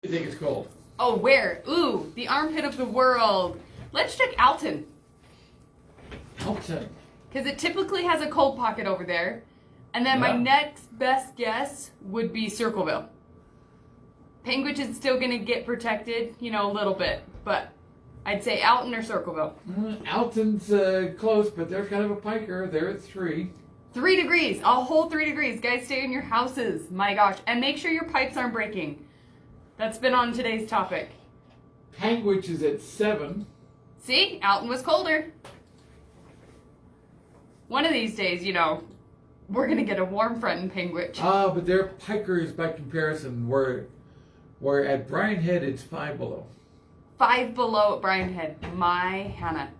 You think it's cold? Oh, where? Ooh, the armpit of the world. Let's check Alton. Alton. Because it typically has a cold pocket over there. And then my next best guess would be Circleville. Penguich is still going to get protected, a little bit. But I'd say Alton or Circleville. Alton's close, but they're kind of a piker. They're at 3. 3 degrees. A whole 3 degrees. Guys, stay in your houses. My gosh. And make sure your pipes aren't breaking. That's been on today's topic. Penguich is at 7. See? Alton was colder. One of these days, we're going to get a warm front in Penguich. But they're pikers by comparison. Where at Bryan Head, it's 5 below. 5 below at Bryan Head. My Hannah.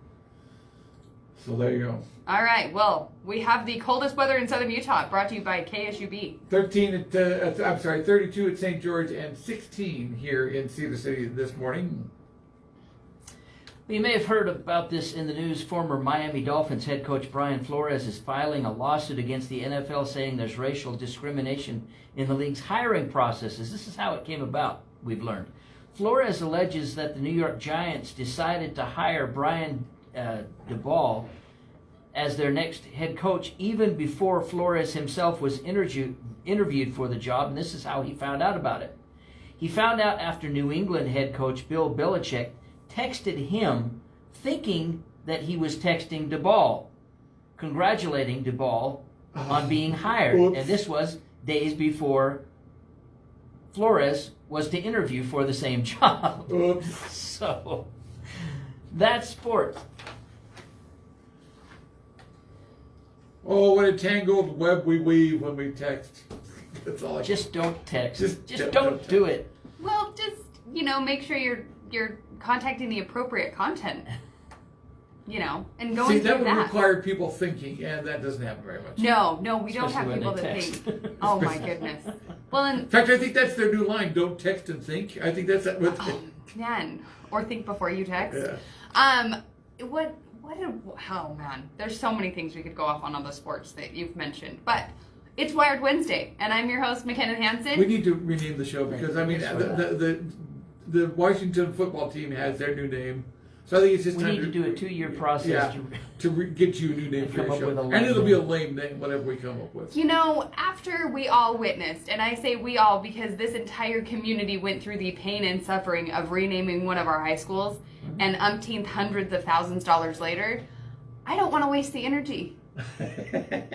So there you go. All right. Well, we have the coldest weather in southern Utah, brought to you by KSUB. 32 at St. George, and 16 here in Cedar City this morning. Well, you may have heard about this in the news. Former Miami Dolphins head coach Brian Flores is filing a lawsuit against the NFL, saying there's racial discrimination in the league's hiring processes. This is how it came about, we've learned. Flores alleges that the New York Giants decided to hire Brian DeBall as their next head coach even before Flores himself was interviewed for the job, and this is how he found out about it. He found out after New England head coach Bill Belichick texted him thinking that he was texting DeBall, congratulating DeBall on being hired. Oops. And this was days before Flores was to interview for the same job. Oops. So, that's sports. Oh, what a tangled web we weave when we text. That's all I Just don't text. Just don't do it. Well, just, make sure you're contacting the appropriate content. And going See, through that would that. require people thinking, and that doesn't happen very much. No, we don't have Especially when people they that text. think. Oh my goodness. Well, In fact, I think that's their new line, don't text and think. I think that's what man, or think before you text. Yeah. Oh man, there's so many things we could go off on all the sports that you've mentioned, but it's Wired Wednesday, and I'm your host, McKenna Hansen. We need to rename the show because, the Washington football team has their new name. So I think it's just We time need to do a 2-year process. get you a new name for come your up show. with a lame And it'll be a name. lame name, whatever we come up with. After we all witnessed, and I say we all because this entire community went through the pain and suffering of renaming one of our high schools, and umpteenth hundreds of thousands dollars later, I don't want to waste the energy.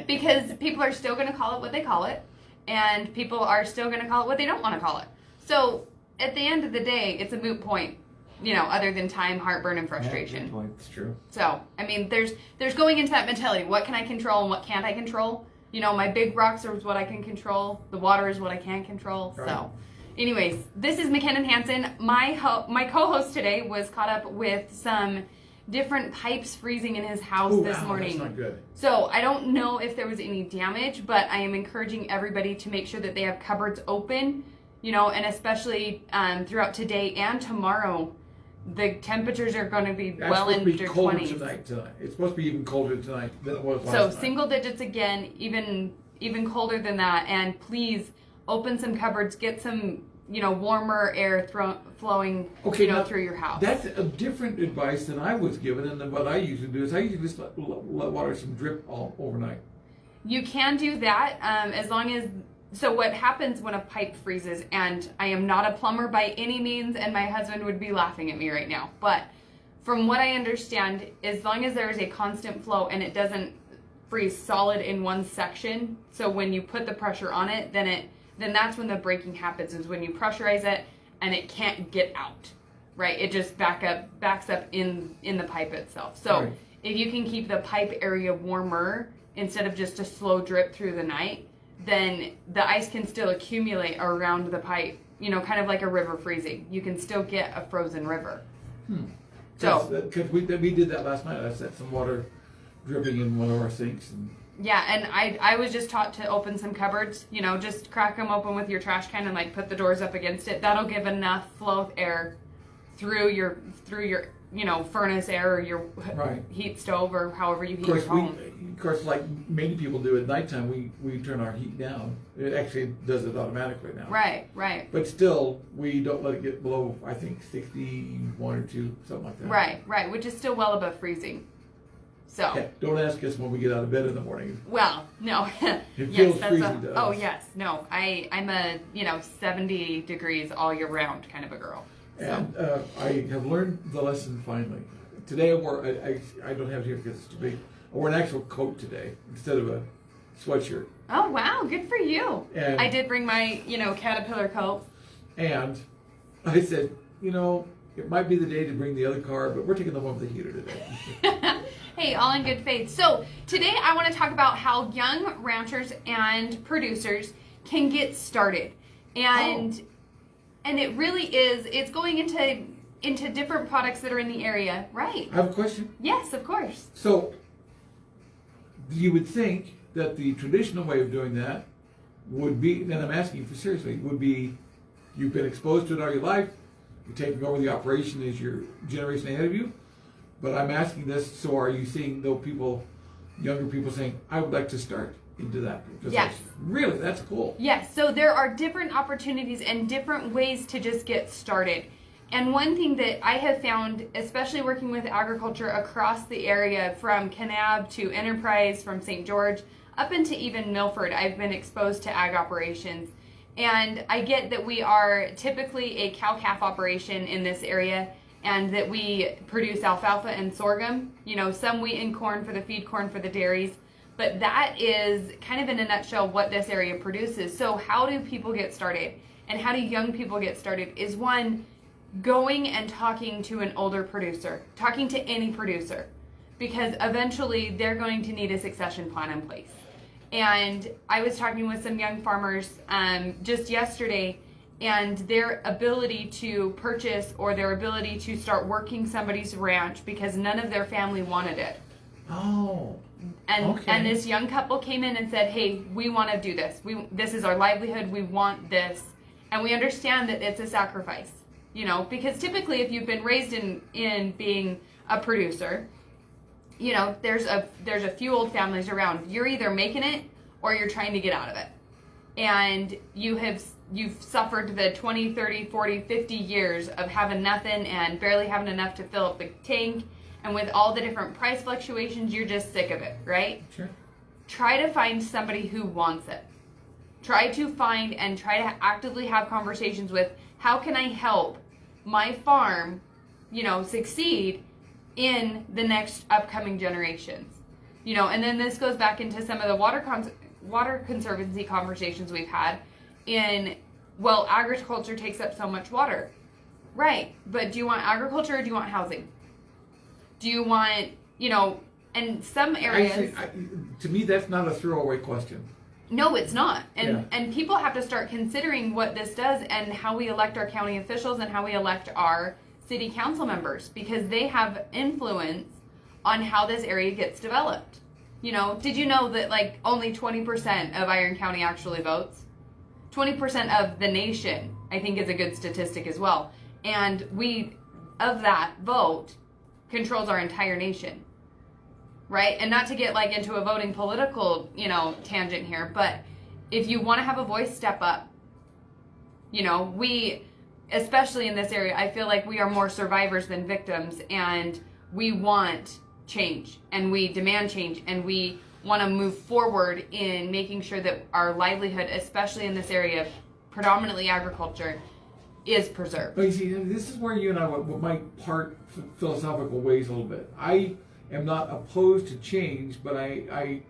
Because people are still going to call it what they call it, and people are still going to call it what they don't want to call it. So, at the end of the day, it's a moot point, other than time, heartburn, and frustration. Yeah, good point. It's true. So, there's going into that mentality. What can I control and what can't I control? My big rocks are what I can control. The water is what I can't control. Right. So, anyways, this is McKenna Hansen. My co-host today was caught up with some different pipes freezing in his house this morning. That's not good. So, I don't know if there was any damage, but I am encouraging everybody to make sure that they have cupboards open, and especially throughout today and tomorrow. The temperatures are going to be well into It's supposed to be 20s. colder tonight. It's supposed to be even colder tonight than it was last So night. single digits again, even colder than that. And please open some cupboards, get some warmer air flowing now, through your house. That's a different advice than I was given, and then what I usually do is I usually just let water some drip all overnight. You can do that as long as. So what happens when a pipe freezes, and I am not a plumber by any means, and my husband would be laughing at me right now, but from what I understand, as long as there is a constant flow and it doesn't freeze solid in one section, so when you put the pressure on it, then that's when the breaking happens, is when you pressurize it and it can't get out, right? It just backs up in the pipe itself. So Right. If you can keep the pipe area warmer instead of just a slow drip through the night, then the ice can still accumulate around the pipe, kind of like a river freezing. You can still get a frozen river. So, Because we did that last night. I set some water dripping in one of our sinks. And yeah, and I was just taught to open some cupboards, just crack them open with your trash can and put the doors up against it. That'll give enough flow of air through your furnace air or your Right. heat stove or however you heat Of your course, home. of course, like many people do at nighttime, we turn our heat down. It actually does it automatically now. Right, right. But still, we don't let it get below, I think, 61 or 2, something like that. Right, which is still well above freezing. So. Yeah, don't ask us when we get out of bed in the morning. Well, no. It Yes, feels that's freezing to oh us. yes, no. I'm a 70 degrees all year round kind of a girl. So. And I have learned the lesson finally. Today I wore, I don't have it here because it's too big. I wore an actual coat today instead of a sweatshirt. Oh wow, good for you. And- I did bring my caterpillar coat. And I said, it might be the day to bring the other car, but we're taking the one with the heater today. Hey, all in good faith. So today I want to talk about how young ranchers and producers can get started, and it really is. It's going into different products that are in the area, right? I have a question. Yes, of course. So, you would think that the traditional way of doing that would be, and I'm asking you for seriously, would be you've been exposed to it all your life, you're taking over the operation as your generation ahead of you. But I'm asking this, so are you seeing younger people saying, I would like to start into that? Because Yes. Really, that's cool. Yes, so there are different opportunities and different ways to just get started. And one thing that I have found, especially working with agriculture across the area, from Kanab to Enterprise, from St. George, up into even Milford, I've been exposed to ag operations. And I get that we are typically a cow-calf operation in this area, and that we produce alfalfa and sorghum, some wheat and corn for the feed, corn for the dairies. But that is kind of in a nutshell what this area produces. So how do people get started? And how do young people get started? Is one, going and talking to an older producer, talking to any producer, because eventually they're going to need a succession plan in place. And I was talking with some young farmers just yesterday, and their ability to purchase or their ability to start working somebody's ranch because none of their family wanted it. Oh. And Okay. and this young couple came in and said, "Hey, we want to do this. This is our livelihood. We want this, and we understand that it's a sacrifice, because typically if you've been raised in being a producer, there's a few old families around. You're either making it or you're trying to get out of it, and you've suffered the 20, 30, 40, 50 years of having nothing and barely having enough to fill up the tank. And with all the different price fluctuations, you're just sick of it, right? Sure. Try to find somebody who wants it. Try to find and try to actively have conversations with, how can I help my farm, succeed in the next upcoming generations? And then this goes back into some of the water conservancy conversations we've had agriculture takes up so much water. Right, but do you want agriculture or do you want housing? Do you want, and some areas... Actually, to me, that's not a throwaway question. No, it's not. Yeah. And people have to start considering what this does and how we elect our county officials and how we elect our city council members, because they have influence on how this area gets developed. Did you know that only 20% of Iron County actually votes? 20% of the nation, I think, is a good statistic as well. And of that vote, controls our entire nation, right? And not to get into a voting political, tangent here, but if you want to have a voice, step up. We, especially in this area, I feel like we are more survivors than victims, and we want change, and we demand change, and we want to move forward in making sure that our livelihood, especially in this area of predominantly agriculture, is preserved. But you see, this is where you and I might part philosophical ways a little bit. I am not opposed to change, but I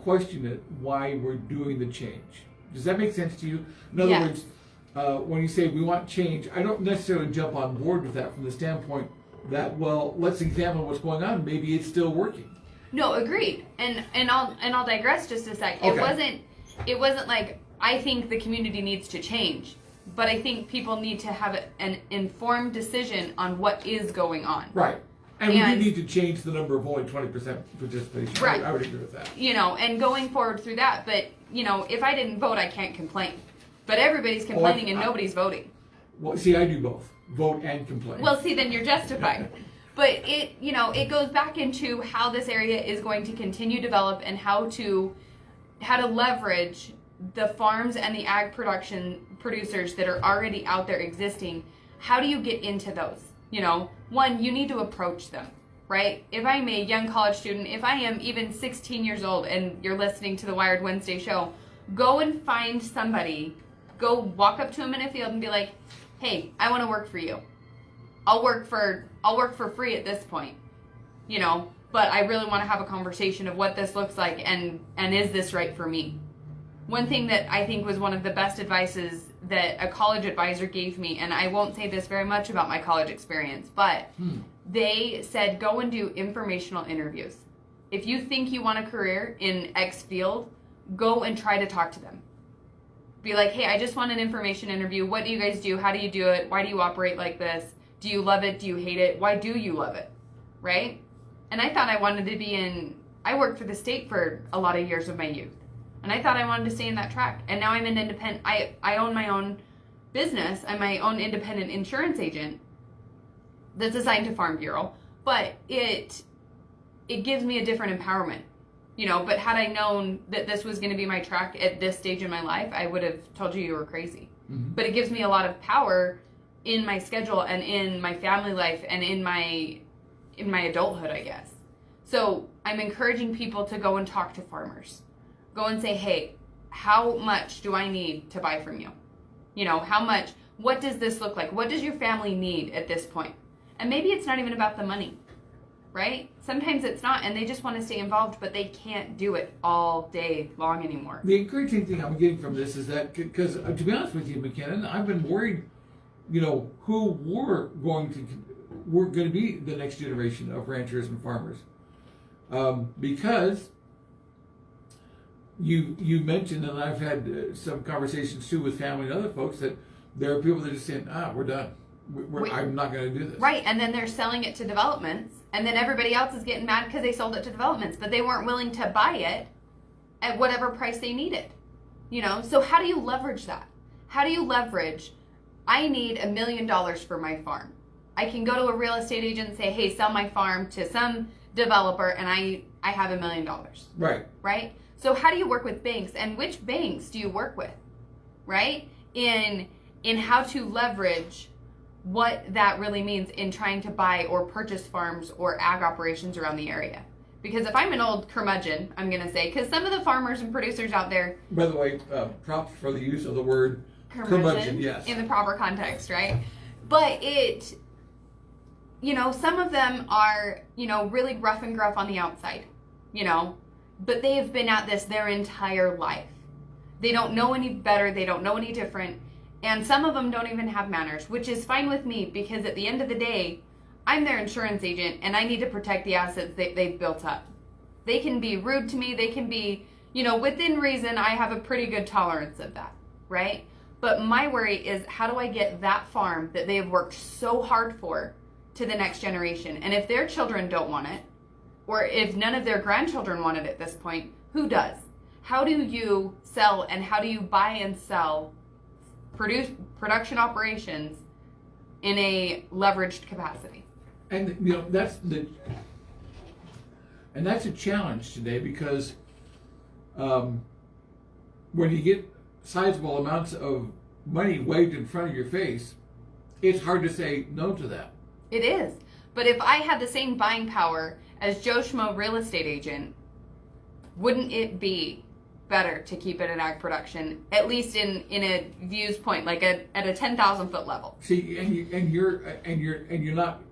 question it, why we're doing the change. Does that make sense to you? In other Yes. words, when you say we want change, I don't necessarily jump on board with that from the standpoint that, well, let's examine what's going on. Maybe it's still working. No, agreed. And I'll digress just a sec. Okay. It wasn't like I think the community needs to change, but I think people need to have an informed decision on what is going on. Right. And we do need to change the number of only 20% participation. Right. I would agree with that. And going forward through that, but if I didn't vote, I can't complain. But everybody's complaining and nobody's voting. Well, see, I do both. Vote and complain. Well, see, then you're justified. But it goes back into how this area is going to continue to develop and how to leverage the farms and the ag producers that are already out there existing. How do you get into those? One, you need to approach them, right? If I'm a young college student, if I am even 16 years old and you're listening to the Wired Wednesday show, go and find somebody, go walk up to them in a field and be like, hey, I want to work for you. I'll work for free at this point, but I really want to have a conversation of what this looks like and is this right for me? One thing that I think was one of the best advices that a college advisor gave me, and I won't say this very much about my college experience, but they said go and do informational interviews. If you think you want a career in X field, go and try to talk to them. Be like, hey, I just want an information interview. What do you guys do? How do you do it? Why do you operate like this? Do you love it? Do you hate it? Why do you love it? Right? And I thought I wanted to I worked for the state for a lot of years of my youth. And I thought I wanted to stay in that track. And now I'm an independent, I own my own business. I'm my own independent insurance agent that's assigned to Farm Bureau. But it gives me a different empowerment. But had I known that this was going to be my track at this stage in my life, I would have told you were crazy. Mm-hmm. But it gives me a lot of power in my schedule and in my family life and in my adulthood, I guess. So I'm encouraging people to go and talk to farmers. Go and say, hey, how much do I need to buy from you? How much, what does this look like? What does your family need at this point? And maybe it's not even about the money, right? Sometimes it's not, and they just want to stay involved, but they can't do it all day long anymore. The encouraging thing I'm getting from this is that, because to be honest with you, McKinnon, I've been worried, who were going to be the next generation of ranchers and farmers, because you mentioned, and I've had some conversations too with family and other folks, that there are people that are just saying, we're done. I'm not going to do this. Right, and then they're selling it to developments, and then everybody else is getting mad because they sold it to developments, but they weren't willing to buy it at whatever price they needed. So how do you leverage that? How do you leverage, I need $1 million for my farm. I can go to a real estate agent and say, hey, sell my farm to some developer, and I have $1 million. Right. Right? So how do you work with banks, and which banks do you work with, right? In how to leverage what that really means in trying to buy or purchase farms or ag operations around the area. Because if I'm an old curmudgeon, I'm going to say, because some of the farmers and producers out there... By the way, props for the use of the word curmudgeon, yes. In the proper context, right? But some of them are, really rough and gruff on the outside, but they have been at this their entire life. They don't know any better. They don't know any different. And some of them don't even have manners, which is fine with me, because at the end of the day, I'm their insurance agent and I need to protect the assets that they've built up. They can be rude to me. They can be, within reason. I have a pretty good tolerance of that, right? But my worry is, how do I get that farm that they have worked so hard for to the next generation? And if their children don't want it, or if none of their grandchildren want it at this point, who does? How do you sell and how do you buy and sell production operations in a leveraged capacity? And that's a challenge today, because when you get sizable amounts of money waved in front of your face, it's hard to say no to that. It is. But if I had the same buying power as Joe Schmo real estate agent, wouldn't it be better to keep it in ag production, at least in a views point, like at a 10,000 foot level? See, and you're not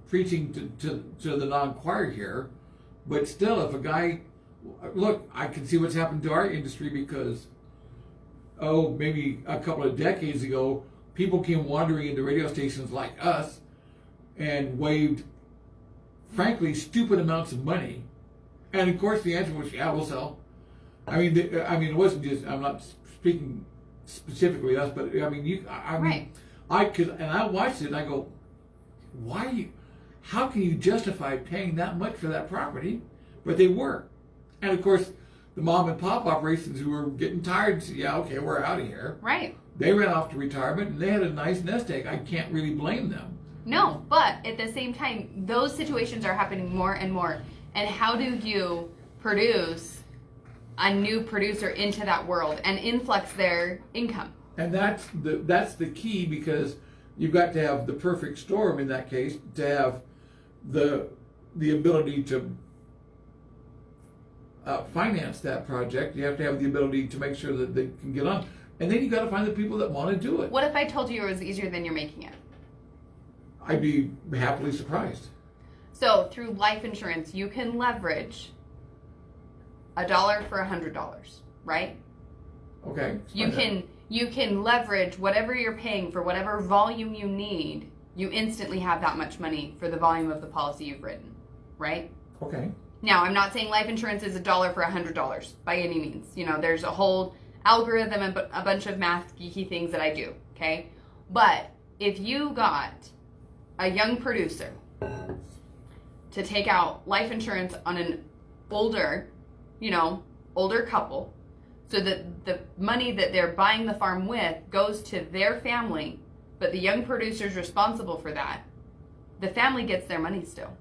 preaching to the non-choir here, but still, if a guy, look, I can see what's happened to our industry, because maybe a couple of decades ago, people came wandering into radio stations like us and waved, frankly, stupid amounts of money, and of course the answer was, yeah, we'll sell. I mean, it wasn't just, I'm not speaking specifically us, but Right. I watched it and I go, how can you justify paying that much for that property? But they were. And of course, the mom and pop operations who were getting tired said, yeah, okay, we're out of here. Right. They ran off to retirement and they had a nice nest egg. I can't really blame them. No, but at the same time, those situations are happening more and more. And how do you produce a new producer into that world and influx their income? And that's the key, because you've got to have the perfect storm in that case to have the ability to finance that project. You have to have the ability to make sure that they can get on, and then you got to find the people that want to do it. What if I told you it was easier than you're making it? I'd be happily surprised. So through life insurance, you can leverage $1 for $100, right? Okay. You can leverage whatever you're paying for whatever volume you need. You instantly have that much money for the volume of the policy you've written, right? Okay. Now, I'm not saying life insurance is $1 for $100 by any means. You know, there's a whole algorithm and a bunch of math geeky things that I do, okay? But if you got a young producer to take out life insurance on an older couple, so that the money that they're buying the farm with goes to their family, but the young producer is responsible for that, the family gets their money still.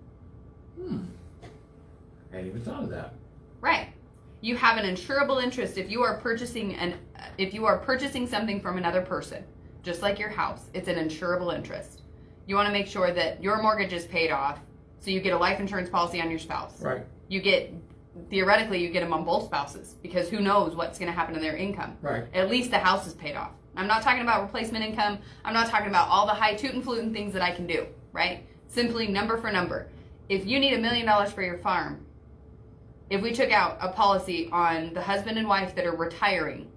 I hadn't even thought of that. Right. You have an insurable interest if you are purchasing something from another person, just like your house. It's an insurable interest. You want to make sure that your mortgage is paid off, so you get a life insurance policy on your spouse. Right. Theoretically, you get them on both spouses, because who knows what's going to happen to their income. Right. At least the house is paid off. I'm not talking about replacement income. I'm not talking about all the high tootin' flutin' things that I can do, right? Simply number for number. If you need $1 million for your farm, if we took out a policy on the husband and wife that are retiring,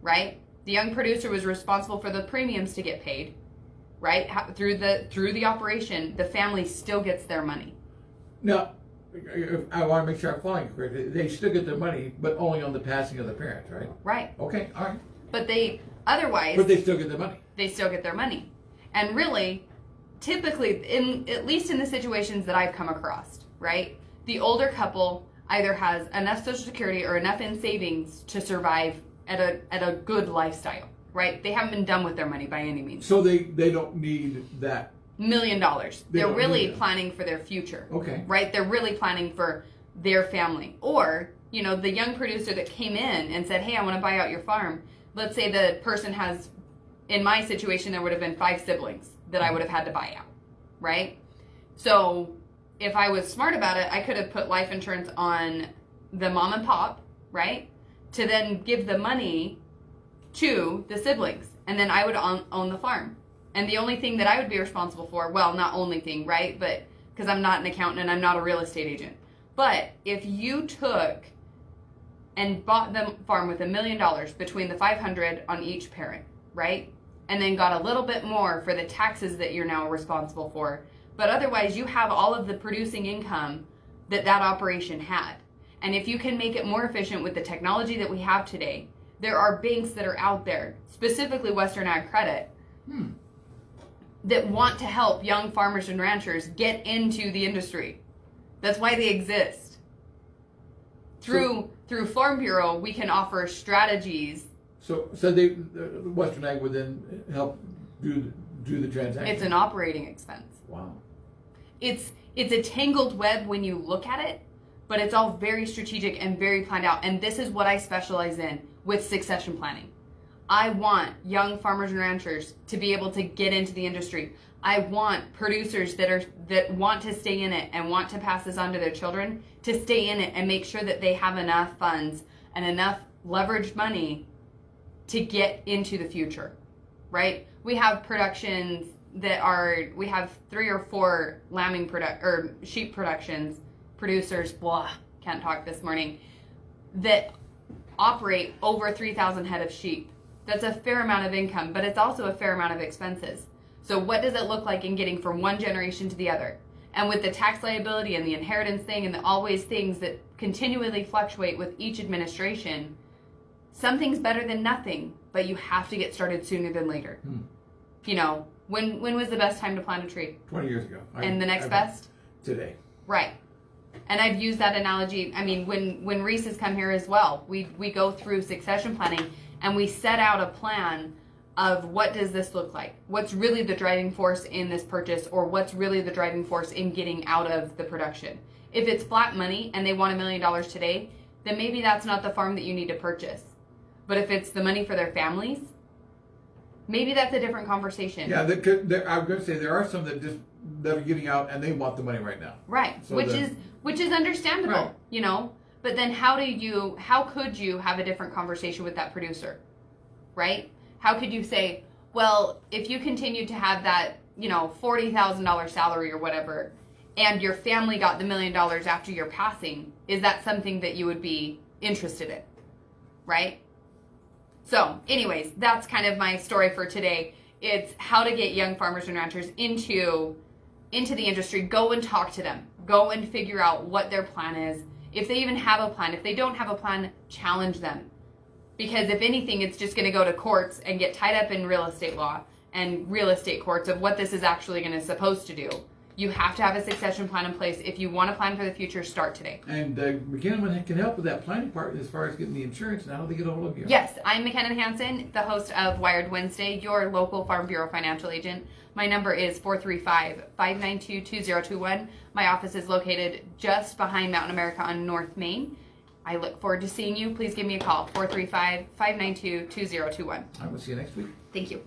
right? The young producer was responsible for the premiums to get paid, right? Through the operation, the family still gets their money. Now, I want to make sure I'm following you correctly. They still get their money, but only on the passing of the parent, right? Right. Okay, all right. But they still get their money. They still get their money. And really, typically, at least in the situations that I've come across, right? The older couple either has enough Social Security or enough in savings to survive at a good lifestyle, right? They haven't been done with their money by any means. So they don't need that $1 million. They're don't really need that. planning for their future. Okay. Right? They're really planning for their family. Or, the young producer that came in and said, hey, I want to buy out your farm. Let's say the person has, in my situation, there would have been 5 siblings that I would have had to buy out. Right? So if I was smart about it, I could have put life insurance on the mom and pop, right? To then give the money to the siblings. And then I would own the farm. And the only thing that I would be responsible for, well, not only thing, right? But because I'm not an accountant and I'm not a real estate agent. But if you took and bought the farm with $1 million between the $500 on each parent, right? And then got a little bit more for the taxes that you're now responsible for. But otherwise, you have all of the producing income that operation had. And if you can make it more efficient with the technology that we have today, there are banks that are out there, specifically Western Ag Credit, that want to help young farmers and ranchers get into the industry. That's why they exist. Through Farm Bureau, we can offer strategies. So Western Ag would then help do the transaction. It's an operating expense. Wow. It's a tangled web when you look at it, but it's all very strategic and very planned out. And this is what I specialize in with succession planning. I want young farmers and ranchers to be able to get into the industry. I want producers that want to stay in it and want to pass this on to their children to stay in it and make sure that they have enough funds and enough leveraged money to get into the future, right? We have productions we have 3 or 4 sheep producers, can't talk this morning, that operate over 3,000 head of sheep. That's a fair amount of income, but it's also a fair amount of expenses. So what does it look like in getting from one generation to the other? And with the tax liability and the inheritance thing and always things that continually fluctuate with each administration, something's better than nothing, but you have to get started sooner than later. When was the best time to plant a tree? 20 years ago. And the next best? Today. Right. And I've used that analogy. I mean, when Reese has come here as well, we go through succession planning and we set out a plan of what does this look like? What's really the driving force in this purchase, or what's really the driving force in getting out of the production? If it's flat money and they want $1 million today, then maybe that's not the farm that you need to purchase. But if it's the money for their families, maybe that's a different conversation. Yeah, I'm going to say there are some that are getting out and they want the money right now. Right, So which is understandable, Right. you know. But then how could you have a different conversation with that producer, right? How could you say, well, if you continue to have that, you know, $40,000 salary or whatever, and your family got the $1 million after your passing, is that something that you would be interested in, right? So, anyways, that's kind of my story for today. It's how to get young farmers and ranchers into the industry. Go and talk to them. Go and figure out what their plan is. If they even have a plan. If they don't have a plan, challenge them. Because if anything, it's just going to go to courts and get tied up in real estate law and real estate courts of what this is actually going to supposed to do. You have to have a succession plan in place. If you want to plan for the future, start today. And McKinnon can help with that planning part as far as getting the insurance and how they get a hold of you. Yes, I'm McKinnon Hansen, the host of Wired Wednesday, your local Farm Bureau financial agent. My number is 435-592-2021. My office is located just behind Mountain America on North Main. I look forward to seeing you. Please give me a call, 435-592-2021. I will see you next week. Thank you.